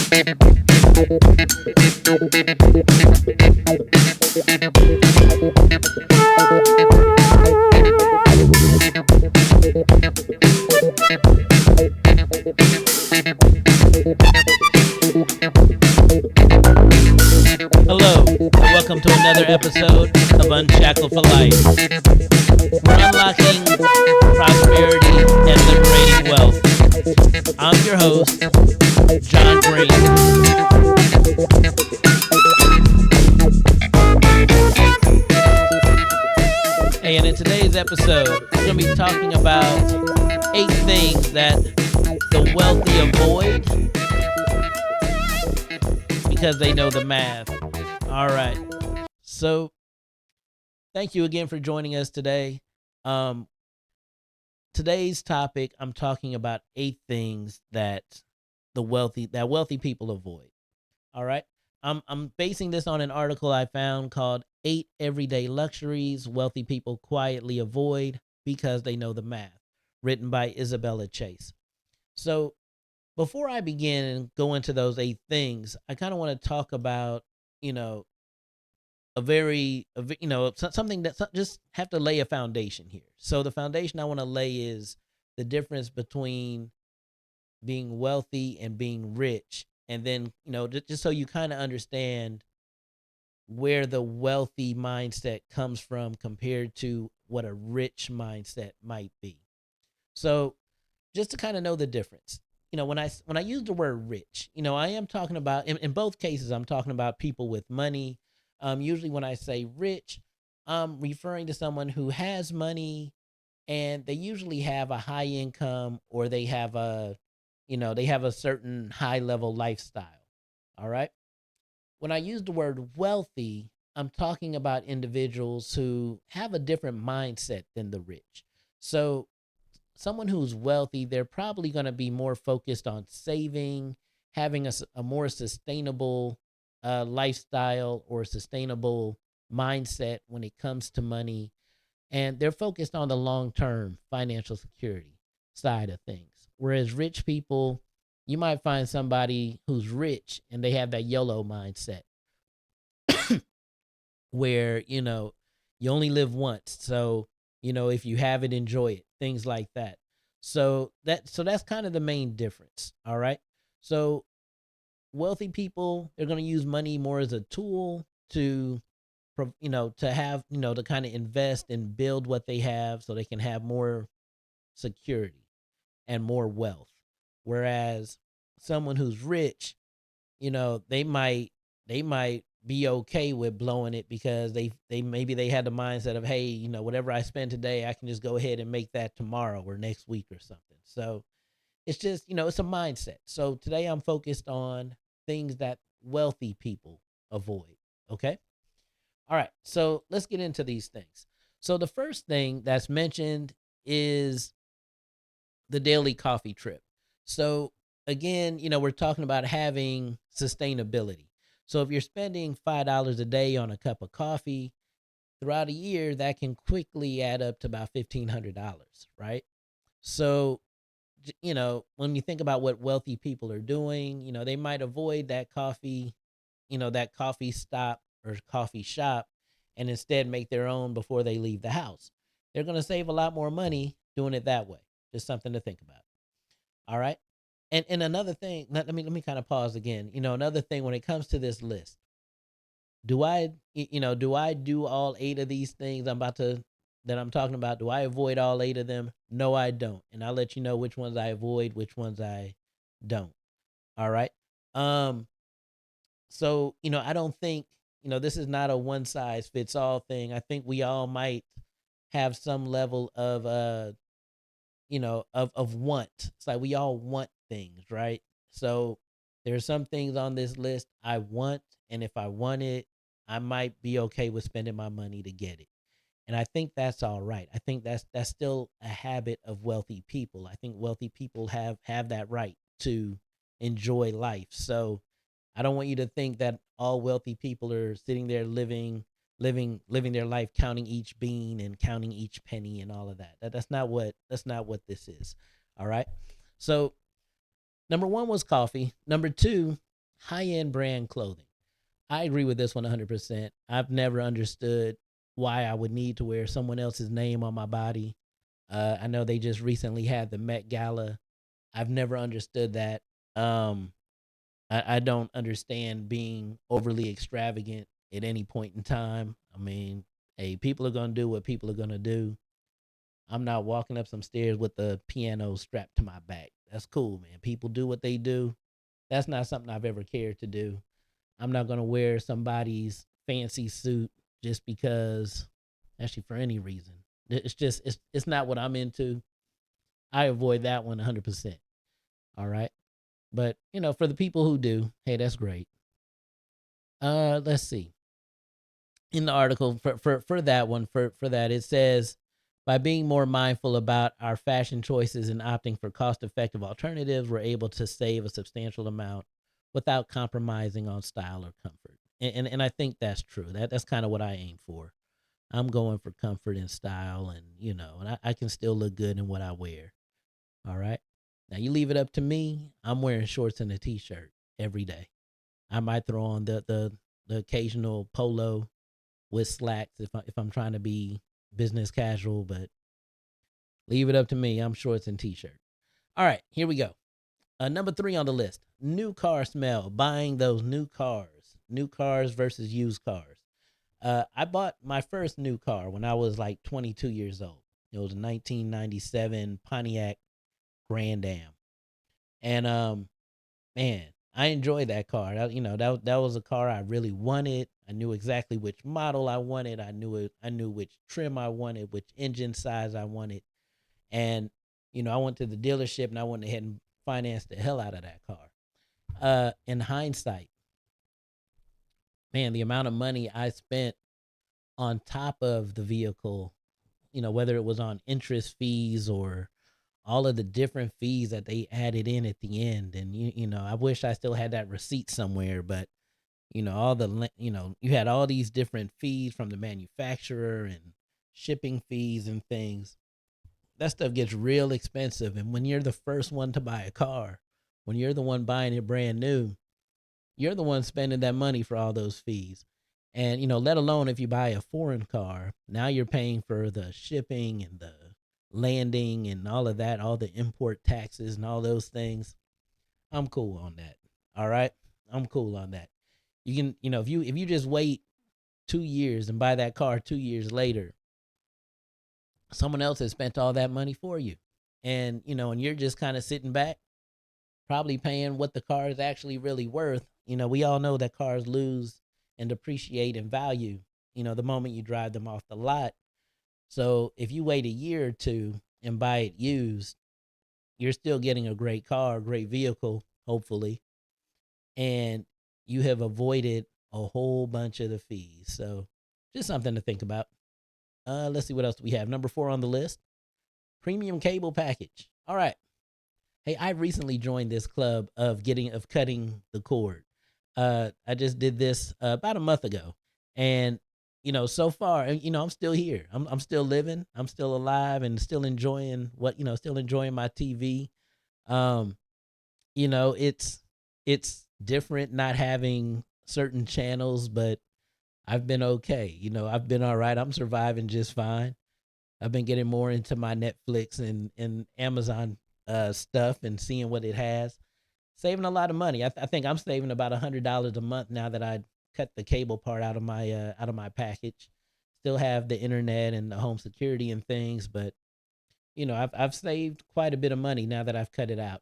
Hello, and welcome to another episode of Unshackled for Life. We're unlocking prosperity and liberating wealth. I'm your host, John Green. Hey, and in today's episode, we're going to be talking about 8 things that the wealthy avoid because they know the math. All right. So thank you again for joining us today. Today's topic, I'm talking about 8 things that wealthy people avoid. All right. I'm basing this on an article I found called 8 Everyday Luxuries Wealthy People Quietly Avoid Because They Know the Math, written by Isabella Chase. So before I begin and go into those 8 things, I kind of want to talk about, something that just have to lay a foundation here. So the foundation I want to lay is the difference between being wealthy and being rich. And then, just so you kind of understand where the wealthy mindset comes from compared to what a rich mindset might be. So just to kind of know the difference, when I use the word rich, I am talking about, in both cases, I'm talking about people with money. Usually when I say rich, I'm referring to someone who has money and they usually have a high income, or they have a certain high level lifestyle. All right. When I use the word wealthy, I'm talking about individuals who have a different mindset than the rich. So someone who's wealthy, they're probably going to be more focused on saving, having a more sustainable lifestyle or sustainable mindset when it comes to money. And they're focused on the long term financial security side of things. Whereas rich people, you might find somebody who's rich and they have that YOLO mindset where, you only live once. So, if you have it, enjoy it, things like that. So that's kind of the main difference. All right. So wealthy people, they're going to use money more as a tool to, to have, to kind of invest and build what they have so they can have more security and more wealth. Whereas someone who's rich, they might be okay with blowing it because they maybe they had the mindset of, hey, whatever I spend today, I can just go ahead and make that tomorrow or next week or something. So it's just, it's a mindset. So today I'm focused on things that wealthy people avoid. Okay. All right. So let's get into these things. So the first thing that's mentioned is the daily coffee trip. So again, we're talking about having sustainability. So if you're spending $5 a day on a cup of coffee throughout a year, that can quickly add up to about $1,500, right? So, when you think about what wealthy people are doing, they might avoid that coffee stop or coffee shop, and instead make their own before they leave the house. They're going to save a lot more money doing it that way. Just something to think about. All right. And another thing, let me kind of pause again. Another thing when it comes to this list, do I do all 8 of these things that I'm talking about? Do I avoid all 8 of them? No, I don't. And I'll let you know which ones I avoid, which ones I don't. All right. Um, so, I don't think, this is not a one size fits all thing. I think we all might have some level of of want. It's like we all want things, right? So there's some things on this list I want, and if I want it, I might be okay with spending my money to get it. And I think that's all right. I think that's still a habit of wealthy people. I think wealthy people have that right to enjoy life. So I don't want you to think that all wealthy people are sitting there living their life counting each bean and counting each penny and all of that. That's not what this is. All right. So number 1 was coffee. Number 2 high-end brand clothing. I agree with this one 100%. I've never understood why I would need to wear someone else's name on my body. I know they just recently had the Met Gala. I've never understood that. Um, I don't understand being overly extravagant at any point in time. I mean, hey, people are gonna do what people are gonna do. I'm not walking up some stairs with the piano strapped to my back. That's cool, man. People do what they do. That's not something I've ever cared to do. I'm not gonna wear somebody's fancy suit just because, actually, for any reason. It's just it's not what I'm into. I avoid that one 100%. All right, but for the people who do, hey, that's great. Let's see. In the article for that one for that it says by being more mindful about our fashion choices and opting for cost effective alternatives, we're able to save a substantial amount without compromising on style or comfort. And I think that's true. That's kind of what I aim for. I'm going for comfort and style, and I can still look good in what I wear. All right. Now you leave it up to me. I'm wearing shorts and a t-shirt every day. I might throw on the occasional polo with slacks if I'm trying to be business casual, but leave it up to me. I'm shorts and t-shirt. All right, here we go. Number 3 on the list: new car smell. Buying those new cars versus used cars. I bought my first new car when I was like 22 years old. It was a 1997 Pontiac Grand Am, and man, I enjoyed that car. That was a car I really wanted. I knew exactly which model I wanted. I knew it. I knew which trim I wanted, which engine size I wanted, and I went to the dealership and I went ahead and financed the hell out of that car. In hindsight, man, the amount of money I spent on top of the vehicle, whether it was on interest fees or all of the different fees that they added in at the end. And I wish I still had that receipt somewhere, but all the you had all these different fees from the manufacturer and shipping fees and things. That stuff gets real expensive, and when you're the first one to buy a car, when you're the one buying it brand new, you're the one spending that money for all those fees. And let alone if you buy a foreign car, now you're paying for the shipping and the landing and all of that, all the import taxes and all those things. I'm cool on that. All right? I'm cool on that. You can, if you just wait 2 years and buy that car 2 years later, someone else has spent all that money for you. And and you're just kind of sitting back, probably paying what the car is actually really worth. We all know that cars lose and depreciate in value, the moment you drive them off the lot. So if you wait a year or two and buy it used, you're still getting a great car, a great vehicle, hopefully, and you have avoided a whole bunch of the fees. So just something to think about. Let's see what else we have. Number 4 on the list: premium cable package. All right. Hey, I recently joined this club of cutting the cord. I just did this about a month ago, and so far, I'm still here. I'm still living. I'm still alive, and still enjoying still enjoying my TV. Um, it's different not having certain channels, but I've been okay. I've been all right. I'm surviving just fine. I've been getting more into my Netflix and Amazon stuff and seeing what it has. Saving a lot of money. I think I'm saving about $100 a month now that I cut the cable part out of my package. Still have the internet and the home security and things, but I've saved quite a bit of money now that I've cut it out.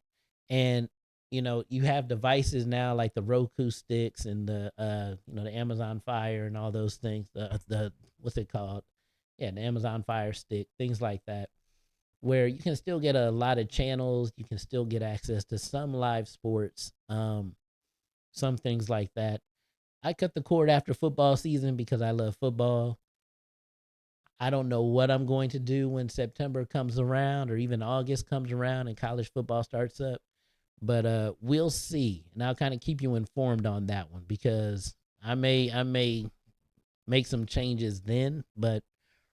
And you have devices now like the Roku sticks and the Amazon Fire and all those things. The what's it called? Yeah, the Amazon Fire Stick, things like that, where you can still get a lot of channels. You can still get access to some live sports, some things like that. I cut the cord after football season because I love football. I don't know what I'm going to do when September comes around or even August comes around and college football starts up. But we'll see. And I'll kind of keep you informed on that one because I may make some changes then, but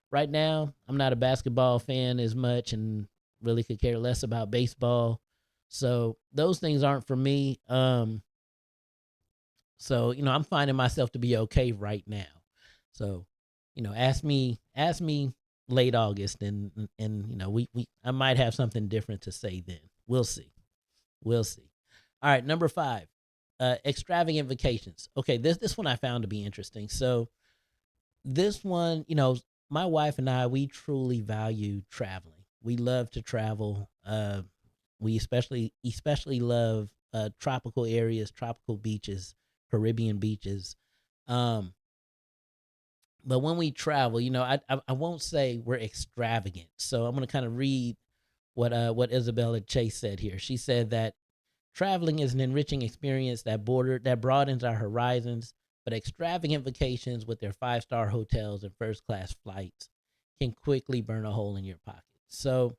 right now I'm not a basketball fan as much and really could care less about baseball. So those things aren't for me. So, I'm finding myself to be okay right now. So, ask me late August, and we I might have something different to say then. We'll see. We'll see. All right, number 5. Extravagant vacations. Okay, this one I found to be interesting. So, this one, my wife and I, we truly value traveling. We love to travel. We especially love tropical areas, tropical beaches, Caribbean beaches. Um, but when we travel, I won't say we're extravagant. So I'm going to kind of read what Isabella Chase said here. She said that traveling is an enriching experience that broadens our horizons, but extravagant vacations with their 5-star hotels and first class flights can quickly burn a hole in your pocket. So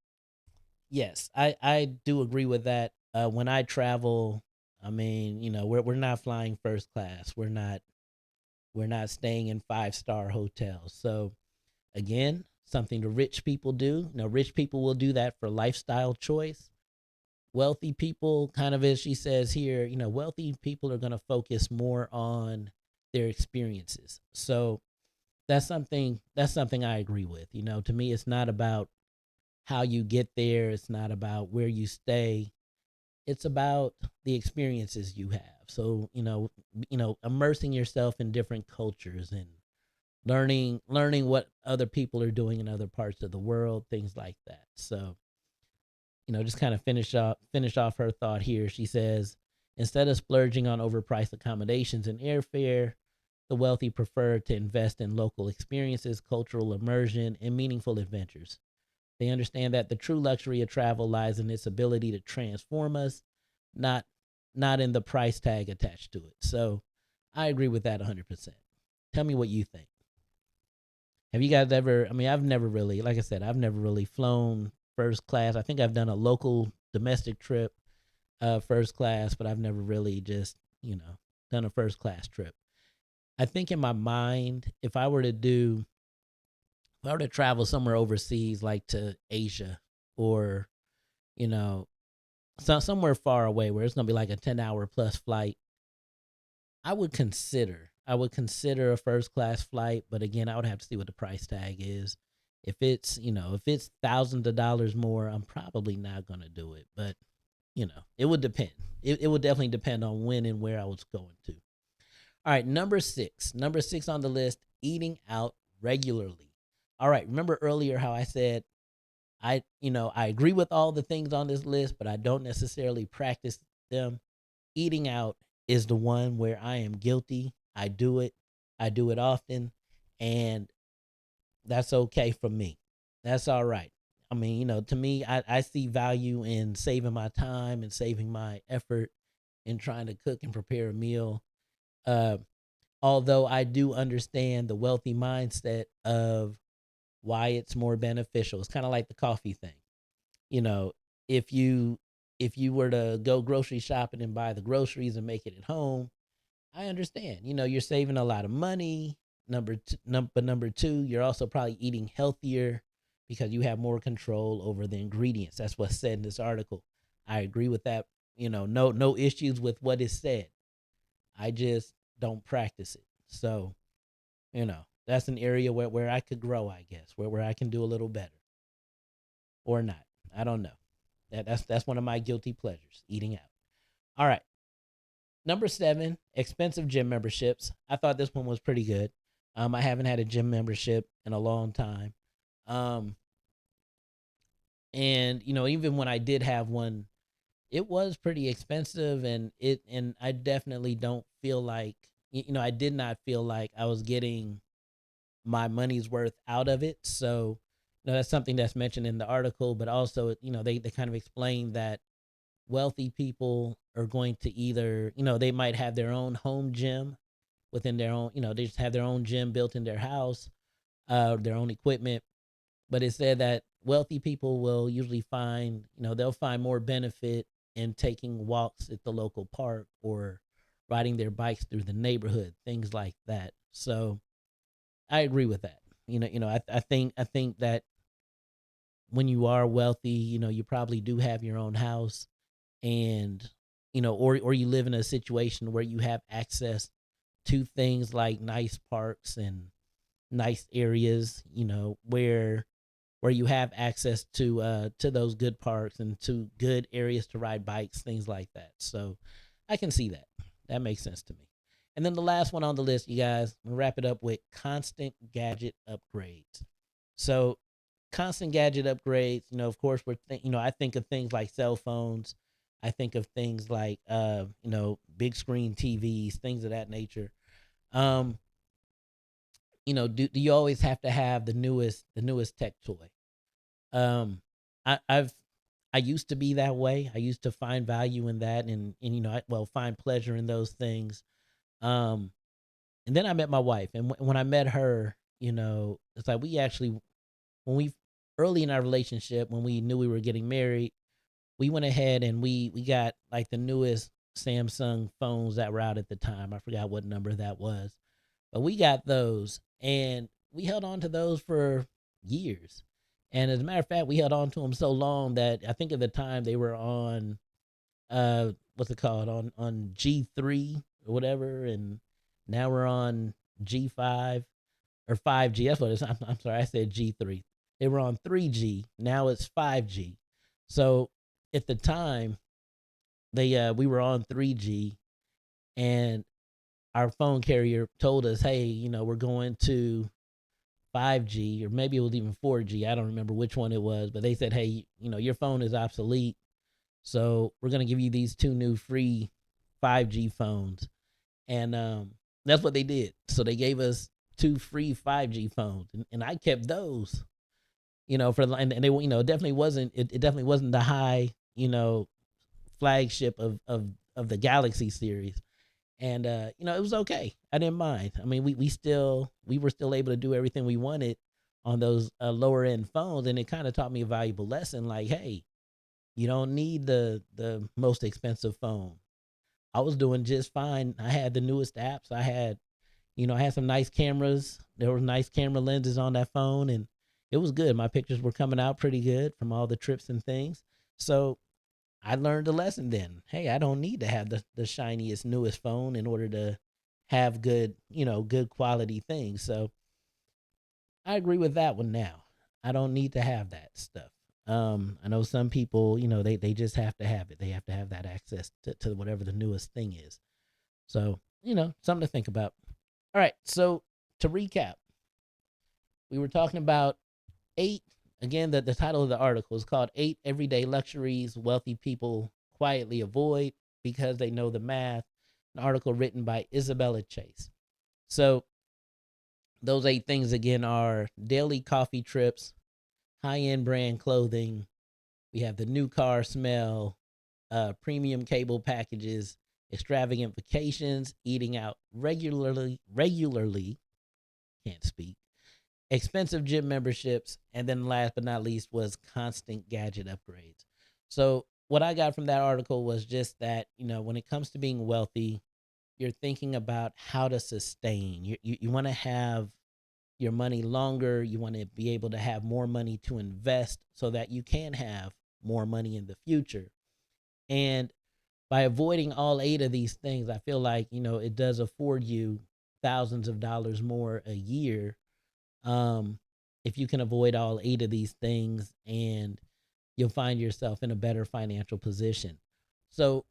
yes, I do agree with that. When I travel, I mean, we're not flying first class. We're not staying in 5-star hotels. So again, something the rich people do. Rich people will do that for lifestyle choice. Wealthy people, kind of as she says here, wealthy people are going to focus more on their experiences. So that's something I agree with. To me, it's not about how you get there. It's not about where you stay. It's about the experiences you have. So, immersing yourself in different cultures and learning what other people are doing in other parts of the world, things like that. So, just kind of finish off her thought here. She says, instead of splurging on overpriced accommodations and airfare, the wealthy prefer to invest in local experiences, cultural immersion, and meaningful adventures. They understand that the true luxury of travel lies in its ability to transform us, not not in the price tag attached to it. So, I agree with that 100%. Tell me what you think. Have you guys ever? I mean, I've never really, like I said, I've never really flown first class. I think I've done a local domestic trip, first class, but I've never really just, done a first class trip. I think in my mind, if I were to travel somewhere overseas, like to Asia or, you know, somewhere far away where it's gonna be like a 10-hour plus flight, I would consider a first class flight, but again, I would have to see what the price tag is. If it's thousands of dollars more, I'm probably not gonna do it. But it would depend. It would definitely depend on when and where I was going to. All right, number six. Number six on the list: eating out regularly. All right, remember earlier how I said I agree with all the things on this list, but I don't necessarily practice them. Eating out is the one where I am guilty. I do it. I do it often, and that's okay for me. That's all right. I mean, to me, I see value in saving my time and saving my effort in trying to cook and prepare a meal. Uh, Although I do understand the wealthy mindset of why it's more beneficial. It's kind of like the coffee thing. You know, if you if you were to go grocery shopping and buy the groceries and make it at home, I understand. You're saving a lot of money. But number two, you're also probably eating healthier because you have more control over the ingredients. That's what's said in this article. I agree with that. No issues with what is said. I just don't practice it. So, that's an area where I could grow, I guess, where I can do a little better or not. I don't know. That's one of my guilty pleasures, eating out. All right. Number 7, expensive gym memberships. I thought this one was pretty good. I haven't had a gym membership in a long time. Um, and even when I did have one, it was pretty expensive, and I definitely don't feel like I did not feel like I was getting my money's worth out of it. So, that's something that's mentioned in the article, but also, they kind of explain that wealthy people are going to either, they might have their own home gym within their own, they just have their own gym built in their house, their own equipment. But it said that wealthy people will usually find, they'll find more benefit in taking walks at the local park or riding their bikes through the neighborhood, things like that. So I agree with that. I think that when you are wealthy, you probably do have your own house, and or you live in a situation where you have access to things like nice parks and nice areas, where you have access to those good parks and to good areas to ride bikes, things like that. So I can see that. That makes sense to me. And then the last one on the list, you guys, we'll wrap it up with constant gadget upgrades. So constant gadget upgrades, of course, I think of things like cell phones. I think of things like, big screen TVs, things of that nature. Um, do you always have to have the newest tech toy? Um, I've I used to be that way. I used to find value in that, and find pleasure in those things. Um, and then I met my wife, and when I met her, it's like we actually, when we early in our relationship, when we knew we were getting married, we went ahead and we got like the newest Samsung phones that were out at the time. I forgot what number that was, but we got those, and we held on to those for years. And as a matter of fact, we held on to them so long that I think at the time they were on what's it called, on G3 or whatever, and now we're on G5 or 5G. That's what it is. I'm sorry, I said G3. They were on 3G. Now it's 5G. So at the time, we were on 3G, and our phone carrier told us, "Hey, we're going to 5G, or maybe it was even 4G. I don't remember which one it was, but they said, hey, your phone is obsolete. So we're going to give you these two new free 5G phones." And that's what they did. So they gave us two free 5G phones. And I kept those, and they, it definitely wasn't the high, flagship of the Galaxy series. And it was okay. I didn't mind. I mean, we were still able to do everything we wanted on those lower end phones, and it kind of taught me a valuable lesson. Like, hey, you don't need the most expensive phone. I was doing just fine. I had the newest apps. I had some nice cameras. There were nice camera lenses on that phone, and it was good. My pictures were coming out pretty good from all the trips and things. So I learned a lesson then. Hey, I don't need to have the shiniest, newest phone in order to have good quality things. So I agree with that one now. I don't need to have that stuff. I know some people, they just have to have it. They have to have that access to whatever the newest thing is. So, something to think about. All right. So to recap, we were talking about eight. Again, the title of the article is called Eight Everyday Luxuries Wealthy People Quietly Avoid Because They Know the Math. An article written by Isabella Chase. So those eight things again are daily coffee trips, high-end brand clothing. We have the new car smell, premium cable packages, extravagant vacations, eating out regularly, can't speak, expensive gym memberships, and then last but not least was constant gadget upgrades. So what I got from that article was just that, when it comes to being wealthy, you're thinking about how to sustain. You want to have your money longer. You want to be able to have more money to invest so that you can have more money in the future. And by avoiding all eight of these things, I feel like, it does afford you thousands of dollars more a year, if you can avoid all eight of these things, and you'll find yourself in a better financial position. So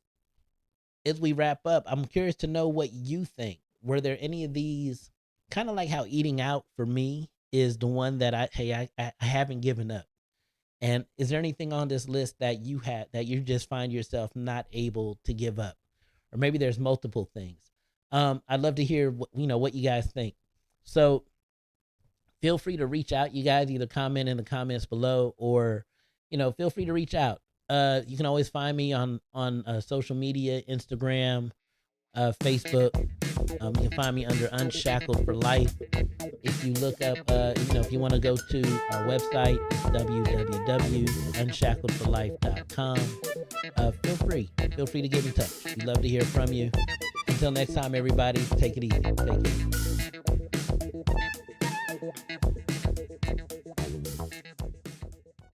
as we wrap up, I'm curious to know what you think. Were there any of these, kind of like how eating out for me is the one that I haven't given up? And is there anything on this list that you had that you just find yourself not able to give up? Or maybe there's multiple things. I'd love to hear what you guys think. So feel free to reach out. You guys either comment in the comments below, or feel free to reach out. You can always find me on social media, Instagram, Facebook. You can find me under Unshackled for Life. If you look up, if you want to go to our website, it's www.unshackledforlife.com. Feel free to get in touch. We'd love to hear from you. Until next time, everybody, take it easy. Take care.